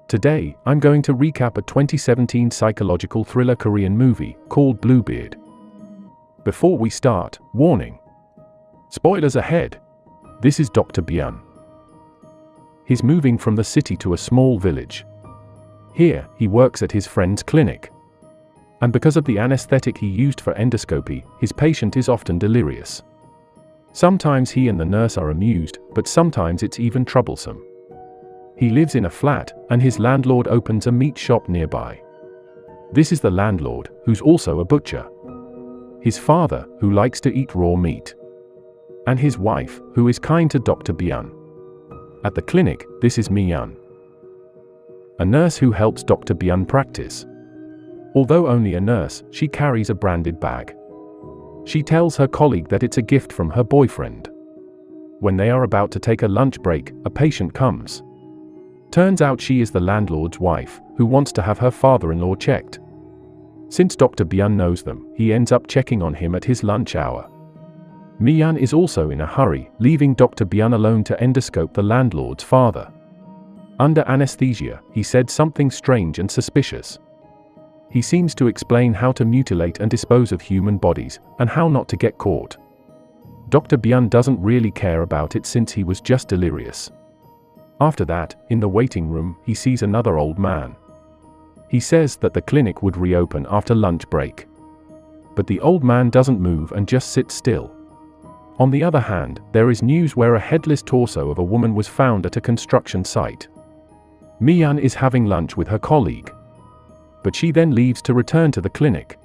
Today, I'm going to recap a 2017 psychological thriller Korean movie called BLUEBEARD. Before we start, warning. Spoilers ahead. This is Dr. Byun. He's moving from the city to a small village. Here, he works at his friend's clinic. And because of the anesthetic he used for endoscopy, his patient is often delirious. Sometimes he and the nurse are amused, but sometimes it's even troublesome. He lives in a flat, and his landlord opens a meat shop nearby. This is the landlord, who's also a butcher. His father, who likes to eat raw meat. And his wife, who is kind to Dr. Byun. At the clinic, this is Mi-yeon, a nurse who helps Dr. Byun practice. Although only a nurse, she carries a branded bag. She tells her colleague that it's a gift from her boyfriend. When they are about to take a lunch break, a patient comes. Turns out she is the landlord's wife, who wants to have her father-in-law checked. Since Dr. Byun knows them, he ends up checking on him at his lunch hour. Mi-yeon is also in a hurry, leaving Dr. Byun alone to endoscope the landlord's father. Under anesthesia, he said something strange and suspicious. He seems to explain how to mutilate and dispose of human bodies, and how not to get caught. Dr. Byun doesn't really care about it since he was just delirious. After that, in the waiting room, he sees another old man. He says that the clinic would reopen after lunch break. But the old man doesn't move and just sits still. On the other hand, there is news where a headless torso of a woman was found at a construction site. Mi-yeon is having lunch with her colleague. But she then leaves to return to the clinic.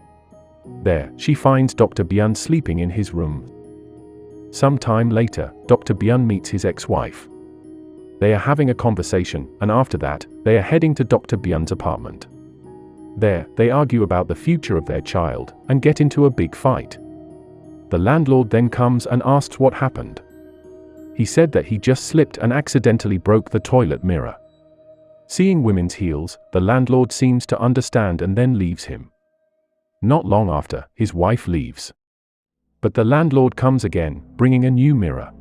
There, she finds Dr. Byun sleeping in his room. Some time later, Dr. Byun meets his ex-wife. They are having a conversation, and after that, they are heading to Dr. Byun's apartment. There, they argue about the future of their child, and get into a big fight. The landlord then comes and asks what happened. He said that he just slipped and accidentally broke the toilet mirror. Seeing women's heels, the landlord seems to understand and then leaves him. Not long after, his wife leaves. But the landlord comes again, bringing a new mirror.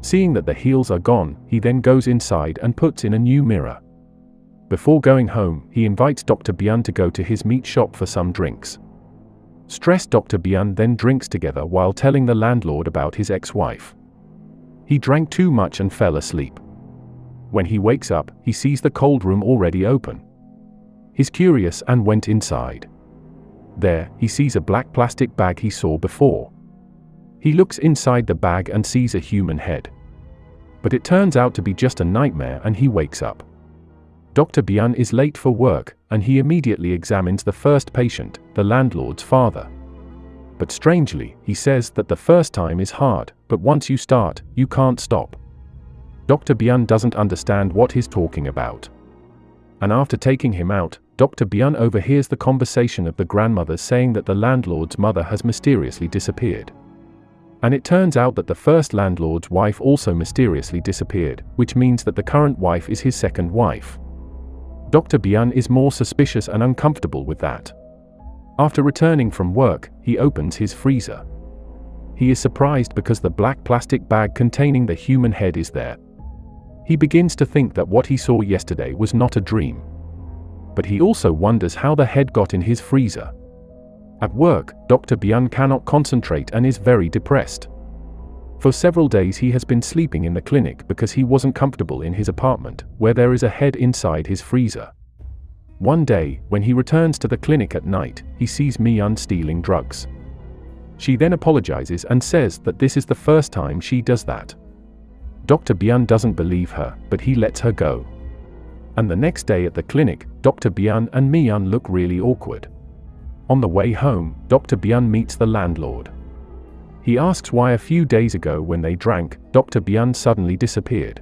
Seeing that the heels are gone, he then goes inside and puts in a new mirror. Before going home, he invites Dr. Byun to go to his meat shop for some drinks. Stressed, Dr. Byun then drinks together while telling the landlord about his ex-wife. He drank too much and fell asleep. When he wakes up, he sees the cold room already open. He's curious and went inside. There, he sees a black plastic bag he saw before. He looks inside the bag and sees a human head. But it turns out to be just a nightmare and he wakes up. Dr. Byun is late for work, and he immediately examines the first patient, the landlord's father. But strangely, he says that the first time is hard, but once you start, you can't stop. Dr. Byun doesn't understand what he's talking about. And after taking him out, Dr. Byun overhears the conversation of the grandmother saying that the landlord's mother has mysteriously disappeared. And it turns out that the first landlord's wife also mysteriously disappeared, which means that the current wife is his second wife. Dr. Byun is more suspicious and uncomfortable with that. After returning from work, he opens his freezer. He is surprised because the black plastic bag containing the human head is there. He begins to think that what he saw yesterday was not a dream. But he also wonders how the head got in his freezer. At work, Dr. Byun cannot concentrate and is very depressed. For several days he has been sleeping in the clinic because he wasn't comfortable in his apartment, where there is a head inside his freezer. One day, when he returns to the clinic at night, he sees Mi-yeon stealing drugs. She then apologizes and says that this is the first time she does that. Dr. Byun doesn't believe her, but he lets her go. And the next day at the clinic, Dr. Byun and Mi-yeon look really awkward. On the way home, Dr. Byun meets the landlord. He asks why a few days ago when they drank, Dr. Byun suddenly disappeared.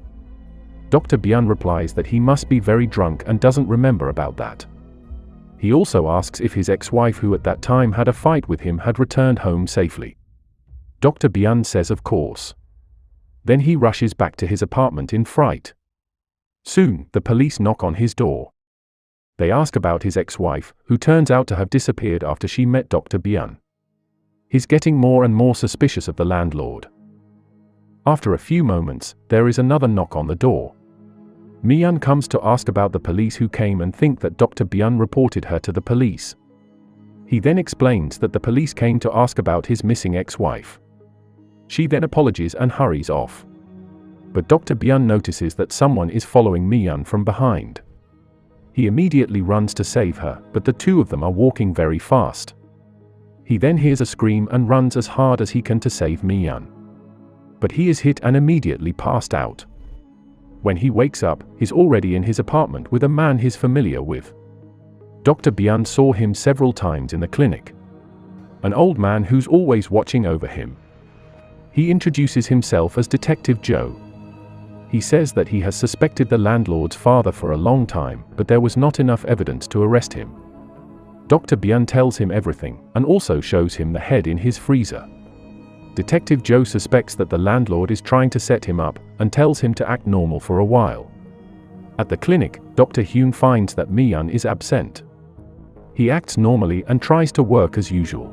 Dr. Byun replies that he must be very drunk and doesn't remember about that. He also asks if his ex-wife, who at that time had a fight with him, had returned home safely. Dr. Byun says of course. Then he rushes back to his apartment in fright. Soon, the police knock on his door. They ask about his ex-wife, who turns out to have disappeared after she met Dr. Byun. He's getting more and more suspicious of the landlord. After a few moments, there is another knock on the door. Mi-yeon comes to ask about the police who came and think that Dr. Byun reported her to the police. He then explains that the police came to ask about his missing ex-wife. She then apologizes and hurries off. But Dr. Byun notices that someone is following Mi-yeon from behind. He immediately runs to save her, but the two of them are walking very fast. He then hears a scream and runs as hard as he can to save Mi-yeon. But he is hit and immediately passed out. When he wakes up, he's already in his apartment with a man he's familiar with. Dr. Byun saw him several times in the clinic. An old man who's always watching over him. He introduces himself as Detective Joe. He says that he has suspected the landlord's father for a long time, but there was not enough evidence to arrest him. Dr. Byun tells him everything, and also shows him the head in his freezer. Detective Joe suspects that the landlord is trying to set him up, and tells him to act normal for a while. At the clinic, Dr. Hyun finds that Mi-yeon is absent. He acts normally and tries to work as usual.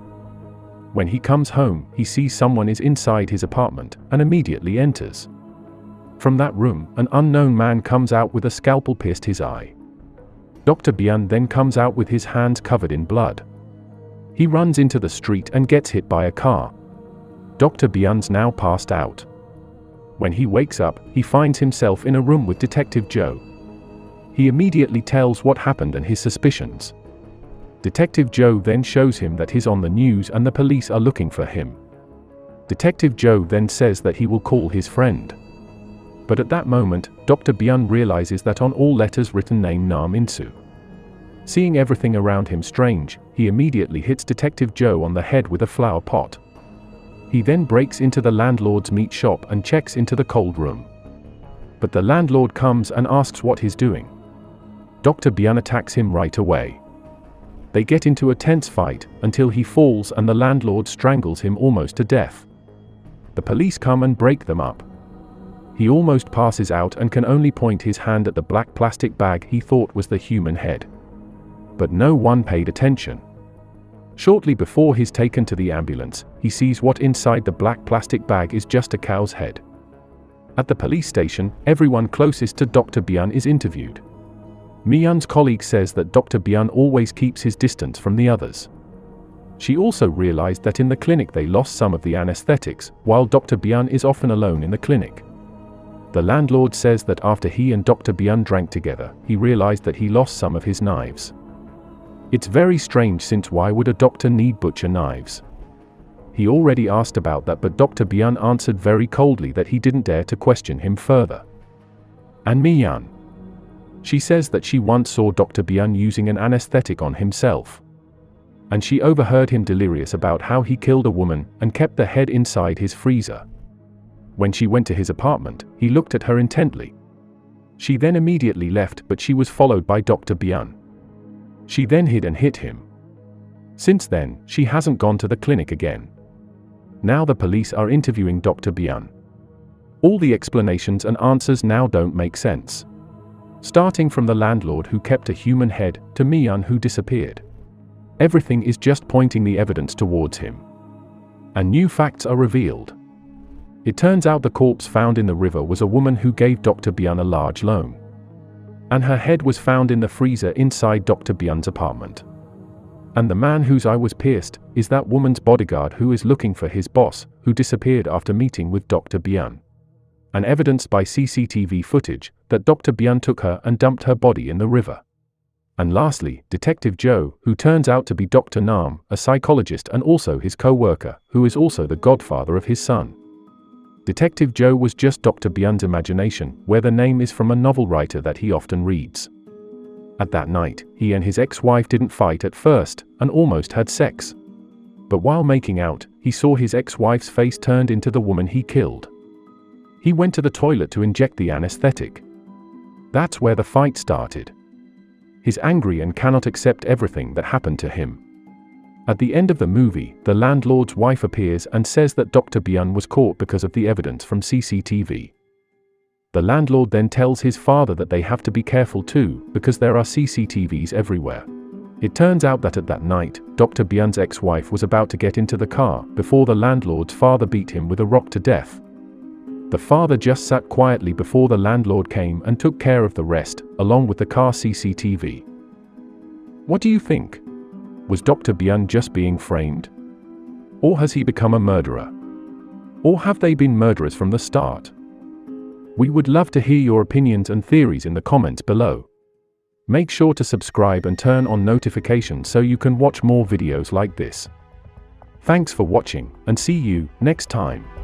When he comes home, he sees someone is inside his apartment, and immediately enters. From that room, an unknown man comes out with a scalpel pierced his eye. Dr. Byun then comes out with his hands covered in blood. He runs into the street and gets hit by a car. Dr. Byun's now passed out. When he wakes up, he finds himself in a room with Detective Joe. He immediately tells what happened and his suspicions. Detective Joe then shows him that he's on the news and the police are looking for him. Detective Joe then says that he will call his friend. But at that moment, Dr. Byun realizes that on all letters written name Nam In-soo. Seeing everything around him strange, he immediately hits Detective Joe on the head with a flower pot. He then breaks into the landlord's meat shop and checks into the cold room. But the landlord comes and asks what he's doing. Dr. Byun attacks him right away. They get into a tense fight, until he falls and the landlord strangles him almost to death. The police come and break them up. He almost passes out and can only point his hand at the black plastic bag he thought was the human head. But no one paid attention. Shortly before he's taken to the ambulance, he sees what inside the black plastic bag is just a cow's head. At the police station, everyone closest to Dr. Byun is interviewed. Mi-yeon's colleague says that Dr. Byun always keeps his distance from the others. She also realized that in the clinic they lost some of the anesthetics, while Dr. Byun is often alone in the clinic. The landlord says that after he and Dr. Byun drank together, he realized that he lost some of his knives. It's very strange, since why would a doctor need butcher knives? He already asked about that, but Dr. Byun answered very coldly that he didn't dare to question him further. And Mi-yeon. She says that she once saw Dr. Byun using an anesthetic on himself. And she overheard him delirious about how he killed a woman and kept the head inside his freezer. When she went to his apartment, he looked at her intently. She then immediately left, but she was followed by Dr. Byun. She then hid and hit him. Since then, she hasn't gone to the clinic again. Now the police are interviewing Dr. Byun. All the explanations and answers now don't make sense. Starting from the landlord who kept a human head, to Mi-yeon who disappeared. Everything is just pointing the evidence towards him. And new facts are revealed. It turns out the corpse found in the river was a woman who gave Dr. Byun a large loan. And her head was found in the freezer inside Dr. Byun's apartment. And the man whose eye was pierced is that woman's bodyguard who is looking for his boss, who disappeared after meeting with Dr. Byun. And evidenced by CCTV footage that Dr. Byun took her and dumped her body in the river. And lastly, Detective Joe, who turns out to be Dr. Nam, a psychologist and also his co-worker, who is also the godfather of his son. Detective Joe was just Dr. Byun's imagination, where the name is from a novel writer that he often reads. At that night, he and his ex-wife didn't fight at first, and almost had sex. But while making out, he saw his ex-wife's face turned into the woman he killed. He went to the toilet to inject the anesthetic. That's where the fight started. He's angry and cannot accept everything that happened to him. At the end of the movie, the landlord's wife appears and says that Dr. Byun was caught because of the evidence from CCTV. The landlord then tells his father that they have to be careful too, because there are CCTVs everywhere. It turns out that at that night, Dr. Byun's ex-wife was about to get into the car before the landlord's father beat him with a rock to death. The father just sat quietly before the landlord came and took care of the rest, along with the car CCTV. What do you think? Was Dr. Byun just being framed? Or has he become a murderer? Or have they been murderers from the start? We would love to hear your opinions and theories in the comments below. Make sure to subscribe and turn on notifications so you can watch more videos like this. Thanks for watching, and see you next time.